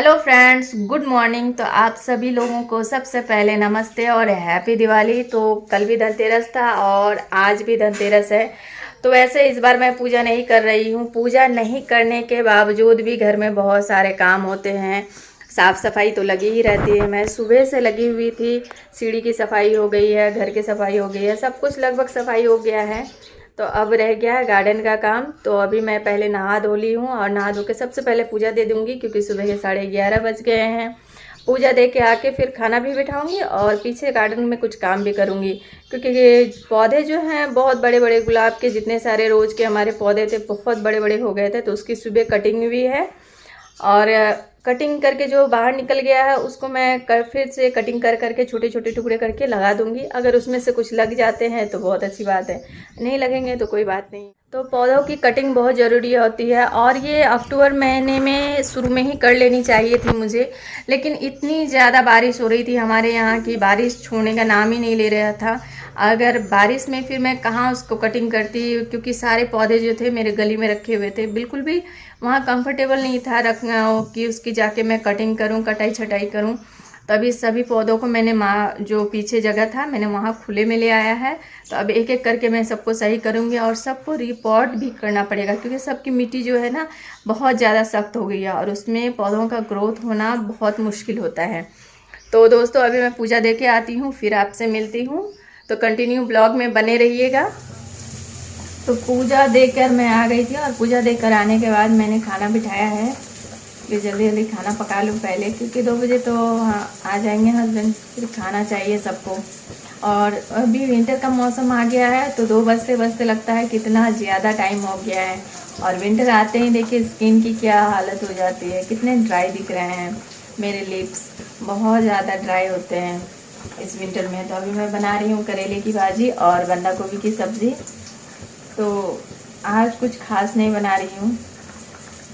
Hello friends, good morning. तो आप सभी लोगों को सबसे पहले नमस्ते और हैप्पी दिवाली। तो कल भी धनतेरस था और आज भी धनतेरस है। तो वैसे इस बार मैं पूजा नहीं कर रही हूँ। पूजा नहीं करने के बावजूद भी घर में बहुत सारे काम होते हैं। साफ़ सफाई तो लगी ही रहती है। मैं सुबह से लगी हुई थी। सीढ़ी की सफाई हो गई है, घर की सफाई हो गई है, सब कुछ लगभग सफाई हो गया है। तो अब रह गया है गार्डन का काम। तो अभी मैं पहले नहा धो ली हूँ और नहा धो के सबसे पहले पूजा दे दूँगी, क्योंकि सुबह के 11:30 बज गए हैं। पूजा दे के आके फिर खाना भी बिठाऊंगी और पीछे गार्डन में कुछ काम भी करूँगी, क्योंकि ये पौधे जो हैं बहुत बड़े बड़े, गुलाब के जितने सारे रोज़ के हमारे पौधे थे बहुत बड़े बड़े हो गए थे। तो उसकी सुबह कटिंग भी है और कटिंग करके जो बाहर निकल गया है उसको मैं फिर से कटिंग कर करके छोटे छोटे टुकड़े करके लगा दूंगी। अगर उसमें से कुछ लग जाते हैं तो बहुत अच्छी बात है, नहीं लगेंगे तो कोई बात नहीं। तो पौधों की कटिंग बहुत ज़रूरी होती है और ये अक्टूबर महीने में शुरू में ही कर लेनी चाहिए थी मुझे, लेकिन इतनी ज़्यादा बारिश हो रही थी हमारे यहाँ की, बारिश छोड़ने का नाम ही नहीं ले रहा था। अगर बारिश में फिर मैं कहाँ उसको कटिंग करती, क्योंकि सारे पौधे जो थे मेरे गली में रखे हुए थे, बिल्कुल भी वहाँ कंफर्टेबल नहीं था रखना कि उसकी जाके मैं कटिंग करूँ, कटाई छटाई करूँ। तभी सभी पौधों को मैंने जो पीछे जगह था मैंने वहाँ खुले में ले आया है। तो अब एक एक करके मैं सबको सही करूँगी और सबको रिपोर्ट भी करना पड़ेगा, क्योंकि सबकी मिट्टी जो है ना बहुत ज़्यादा सख्त हो गई है और उसमें पौधों का ग्रोथ होना बहुत मुश्किल होता है। तो दोस्तों अभी मैं पूजा दे के आती हूँ, फिर आपसे मिलती हूँ। तो कंटिन्यू ब्लॉग में बने रहिएगा। तो पूजा देकर मैं आ गई थी और पूजा देकर आने के बाद मैंने खाना बिठाया है कि जल्दी जल्दी खाना पका लूँ पहले, क्योंकि 2 बजे तो आ जाएंगे हस्बैंड, फिर खाना चाहिए सबको। और अभी विंटर का मौसम आ गया है तो 2 बजते बजते लगता है कितना ज़्यादा टाइम हो गया है। और विंटर आते ही देखिए स्किन की क्या हालत हो जाती है, कितने ड्राई दिख रहे हैं मेरे लिप्स, बहुत ज़्यादा ड्राई होते हैं इस विंटर में। तो अभी मैं बना रही हूँ करेले की भाजी और बंदा गोभी की सब्ज़ी। तो आज कुछ खास नहीं बना रही हूँ,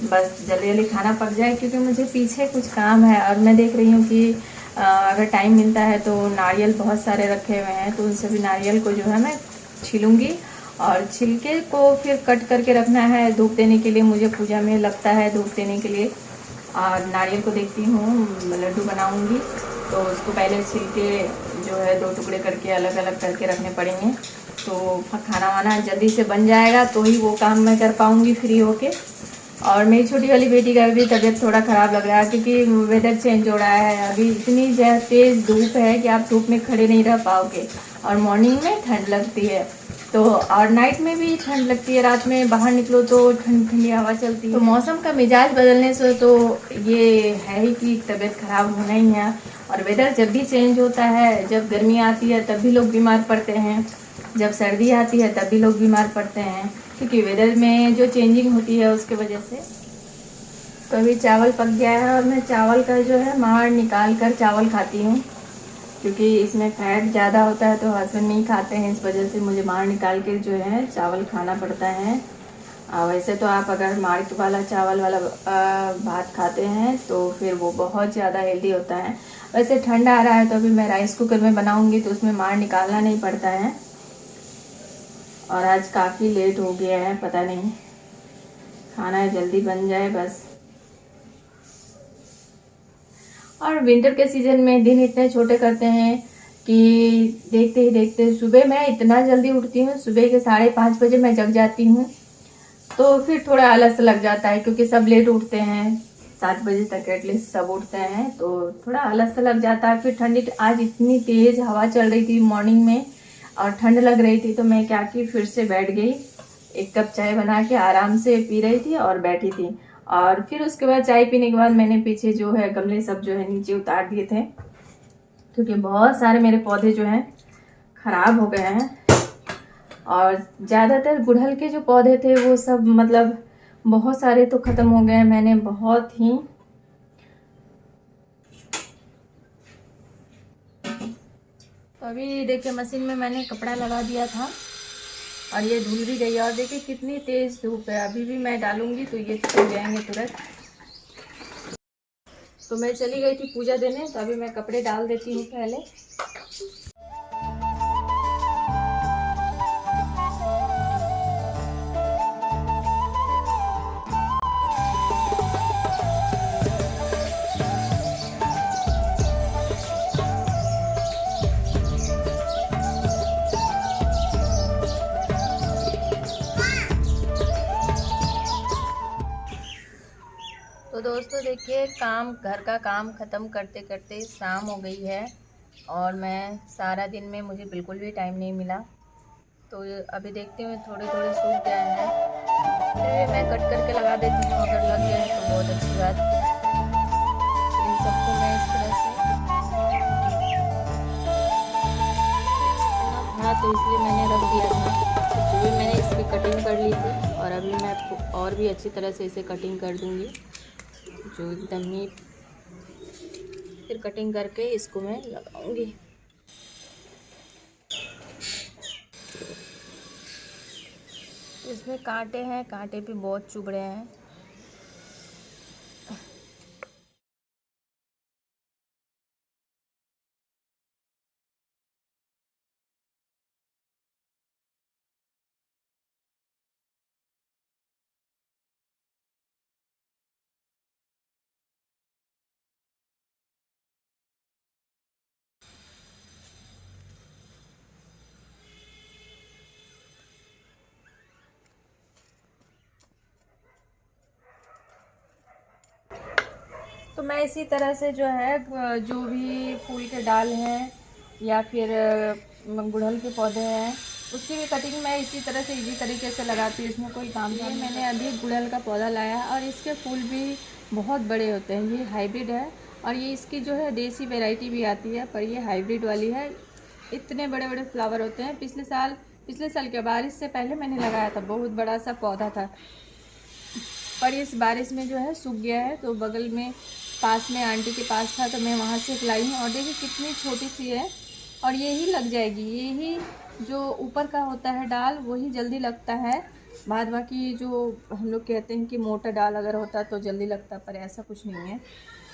बस जल्दी जल्दी खाना पक जाए, क्योंकि मुझे पीछे कुछ काम है। और मैं देख रही हूँ कि अगर टाइम मिलता है तो नारियल बहुत सारे रखे हुए हैं, तो उन सभी नारियल को जो है मैं छीलूँगी और छिलके को फिर कट करके रखना है धूप देने के लिए। मुझे पूजा में लगता है धूप देने के लिए। और नारियल को देखती हूँ लड्डू बनाऊँगी, तो उसको पहले छिलके जो है 2 टुकड़े करके अलग अलग करके रखने पड़ेंगे। तो खाना वाना जल्दी से बन जाएगा तो ही वो काम मैं कर पाऊँगी फ्री होके। और मेरी छोटी वाली बेटी का भी तबीयत थोड़ा ख़राब लग रहा है, क्योंकि वेदर चेंज हो रहा है। अभी इतनी तेज़ धूप है कि आप धूप में खड़े नहीं रह पाओगे, और मॉर्निंग में ठंड लगती है तो, और नाइट में भी ठंड लगती है, रात में बाहर निकलो तो ठंडी ठंडी हवा चलती है। तो मौसम का मिजाज बदलने से तो ये है ही कि तबीयत ख़राब होना ही है। और वेदर जब भी चेंज होता है, जब गर्मी आती है तब भी लोग बीमार पड़ते हैं, जब सर्दी आती है तब भी लोग बीमार पड़ते हैं, क्योंकि वेदर में जो चेंजिंग होती है उसके वजह से। तो अभी चावल पक गया है और मैं चावल का जो है माड़ निकाल कर चावल खाती हूँ, क्योंकि इसमें फैट ज़्यादा होता है तो हस्बैंड नहीं खाते हैं, इस वजह से मुझे माड़ निकाल कर जो है चावल खाना पड़ता है। वैसे तो आप अगर माड़ वाला चावल वाला भात खाते हैं तो फिर वो बहुत ज़्यादा हेल्दी होता है। वैसे ठंड आ रहा है तो अभी मैं राइस कुकर में बनाऊँगी तो उसमें माड़ निकालना नहीं पड़ता है। और आज काफ़ी लेट हो गया है, पता नहीं, खाना जल्दी बन जाए बस। और विंटर के सीज़न में दिन इतने छोटे करते हैं कि देखते ही देखते सुबह मैं इतना जल्दी उठती हूँ, सुबह के 5:30 बजे मैं जग जाती हूँ। तो फिर थोड़ा आलस लग जाता है, क्योंकि सब लेट उठते हैं, 7 बजे तक एटलीस्ट सब उठते हैं, तो थोड़ा आलस लग जाता है। फिर ठंडी, आज इतनी तेज़ हवा चल रही थी मॉर्निंग में और ठंड लग रही थी, तो मैं क्या की फिर से बैठ गई, 1 कप चाय बना के आराम से पी रही थी और बैठी थी। और फिर उसके बाद चाय पीने के बाद मैंने पीछे जो है गमले सब जो है नीचे उतार दिए थे, क्योंकि बहुत सारे मेरे पौधे जो हैं ख़राब हो गए हैं। और ज़्यादातर गुड़हल के जो पौधे थे वो सब, मतलब बहुत सारे तो ख़त्म हो गए हैं। मैंने बहुत ही, तो अभी देखिए मशीन में मैंने कपड़ा लगा दिया था और ये धुल भी गई है। और देखिए कितनी तेज़ धूप है, अभी भी मैं डालूंगी तो ये सूख जाएंगे तुरंत। तो मैं चली गई थी पूजा देने, तो अभी मैं कपड़े डाल देती हूँ पहले। दोस्तों देखिए, घर का काम ख़त्म करते करते शाम हो गई है और मैं सारा दिन में मुझे बिल्कुल भी टाइम नहीं मिला। तो अभी देखते हुए थोड़े थोड़े सूख गए हैं, फिर भी मैं कट करके लगा देती हूँ। अगर लग गए तो बहुत अच्छी बात। तो इन सबको मैं इस तरह से था तो इसलिए मैंने रख दिया था। तो भी मैंने इसकी कटिंग कर ली थी और अभी मैं आपको और भी अच्छी तरह से इसे कटिंग कर दूँगी, जो एकदम ही। फिर कटिंग करके इसको मैं लगाऊंगी। इसमें कांटे हैं, कांटे भी बहुत चुभ रहे हैं। तो मैं इसी तरह से जो है, जो भी फूल के डाल हैं या फिर गुड़हल के पौधे हैं, उसकी भी कटिंग मैं इसी तरह से इजी तरीके से लगाती हूँ। इसमें कोई काम नहीं। मैंने अभी गुड़हल का पौधा लाया है और इसके फूल भी बहुत बड़े होते हैं। ये हाइब्रिड है और ये इसकी जो है देसी वैरायटी भी आती है, पर ये हाइब्रिड वाली है। इतने बड़े बड़े फ्लावर होते हैं। पिछले साल के बारिश से पहले मैंने लगाया था, बहुत बड़ा सा पौधा था, पर इस बारिश में जो है सूख गया है। तो बगल में पास में आंटी के पास था तो मैं वहाँ से लाई हूँ और देखिए कितनी छोटी सी है और यही लग जाएगी। यही जो ऊपर का होता है डाल वही जल्दी लगता है। बाद बाकी जो हम लोग कहते हैं कि मोटा डाल अगर होता तो जल्दी लगता, पर ऐसा कुछ नहीं है।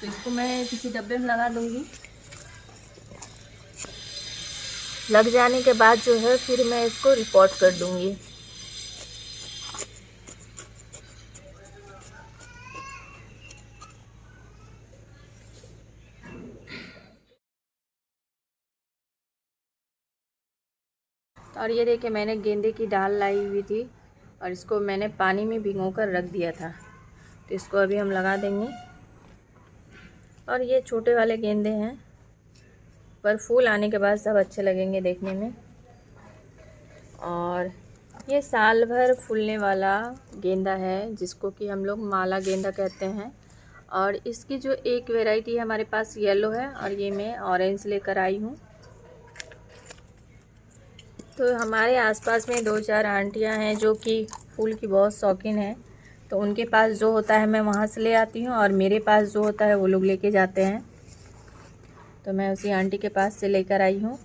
तो इसको मैं किसी डब्बे में लगा दूँगी। लग जाने के बाद जो है फिर मैं इसको रिपोर्ट कर दूँगी। और ये देखिए, मैंने गेंदे की डाल लाई हुई थी और इसको मैंने पानी में भिगोकर रख दिया था। तो इसको अभी हम लगा देंगे। और ये छोटे वाले गेंदे हैं, पर फूल आने के बाद सब अच्छे लगेंगे देखने में। और ये साल भर फूलने वाला गेंदा है, जिसको कि हम लोग माला गेंदा कहते हैं। और इसकी जो एक वैरायटी है हमारे पास येलो है और ये मैं ऑरेंज लेकर आई हूँ। तो हमारे आसपास में 2-4 आंटियां हैं जो कि फूल की बहुत शौकीन हैं। तो उनके पास जो होता है मैं वहाँ से ले आती हूँ और मेरे पास जो होता है वो लोग लेके जाते हैं। तो मैं उसी आंटी के पास से लेकर आई हूँ।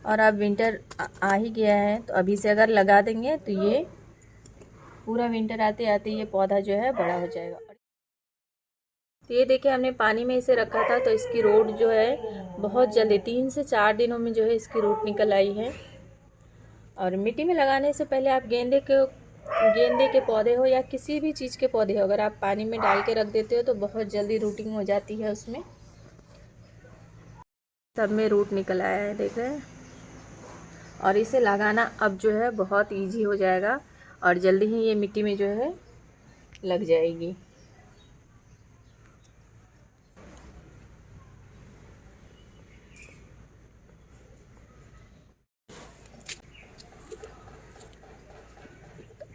और अब विंटर आ ही गया है, तो अभी से अगर लगा देंगे तो ये पूरा विंटर आते आते ये पौधा जो है बड़ा हो जाएगा। तो ये देखिए, हमने पानी में इसे रखा था तो इसकी रूट जो है बहुत जल्दी 3 से 4 दिनों में जो है इसकी रूट निकल आई है। और मिट्टी में लगाने से पहले आप गेंदे के पौधे हो या किसी भी चीज़ के पौधे हो, अगर आप पानी में डाल के रख देते हो तो बहुत जल्दी रूटिंग हो जाती है उसमें। सब में रूट निकल आया है, देख रहे हैं। और इसे लगाना अब जो है बहुत इजी हो जाएगा और जल्दी ही ये मिट्टी में जो है लग जाएगी।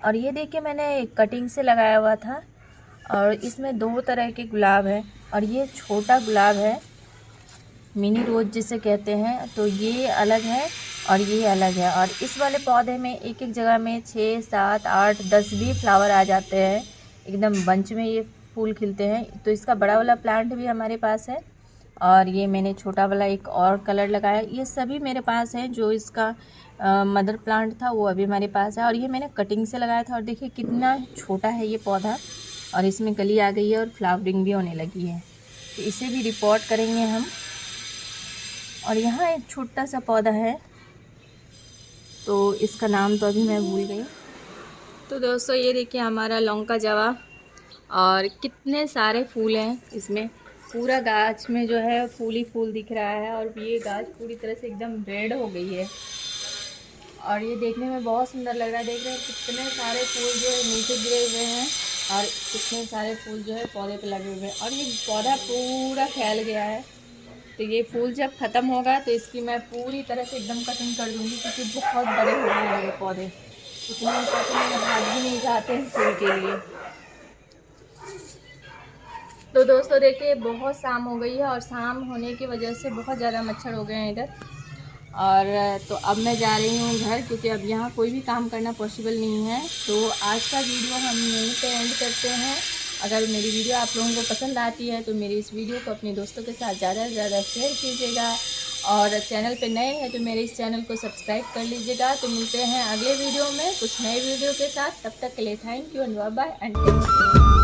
और ये देखिए, मैंने कटिंग से लगाया हुआ था और इसमें 2 तरह के गुलाब है। और ये छोटा गुलाब है, मिनी रोज जिसे कहते हैं, तो ये अलग है और ये अलग है। और इस वाले पौधे में एक एक जगह में 6, 7, 8, 10 भी फ्लावर आ जाते हैं, एकदम बंच में ये फूल खिलते हैं। तो इसका बड़ा वाला प्लांट भी हमारे पास है और ये मैंने छोटा वाला एक और कलर लगाया। ये सभी मेरे पास है। जो इसका मदर प्लांट था वो अभी हमारे पास है और ये मैंने कटिंग से लगाया था। और देखिए कितना छोटा है ये पौधा और इसमें कली आ गई है और फ्लावरिंग भी होने लगी है। तो इसे भी रिपोर्ट करेंगे हम। और यहाँ एक छोटा सा पौधा है, तो इसका नाम तो अभी मैं भूल गई। तो दोस्तों ये देखिए हमारा लौंका जवा, और कितने सारे फूल हैं इसमें। पूरा गाछ में जो है फूल ही फूल दिख रहा है और ये गाछ पूरी तरह से एकदम रेड हो गई है और ये देखने में बहुत सुंदर लग रहा है। देख रहे हैं कितने सारे फूल जो है नीचे गिरे हुए हैं और कितने सारे फूल जो है पौधे पे लगे हुए हैं और ये पौधा पूरा फैल गया है। तो ये फूल जब ख़त्म होगा तो इसकी मैं पूरी तरह से एकदम कटिंग कर दूँगी, क्योंकि बहुत बड़े हो गए हैं ये पौधे, इतने ऊपर तो मेरे भाग भी नहीं जाते हैं फूल के लिए। तो दोस्तों देखिए, बहुत शाम हो गई है और शाम होने की वजह से बहुत ज़्यादा मच्छर हो गए हैं इधर। और तो अब मैं जा रही हूँ घर, क्योंकि अब यहाँ कोई भी काम करना पॉसिबल नहीं है। तो आज का वीडियो हम यहीं पे एंड करते हैं। अगर मेरी वीडियो आप लोगों को पसंद आती है तो मेरी इस वीडियो को अपने दोस्तों के साथ ज़्यादा से ज़्यादा शेयर कीजिएगा, और चैनल पे नए हैं तो मेरे इस चैनल को सब्सक्राइब कर लीजिएगा। तो मिलते हैं अगले वीडियो में कुछ नए वीडियो के साथ। तब तक के लिए thank you and bye bye and take care.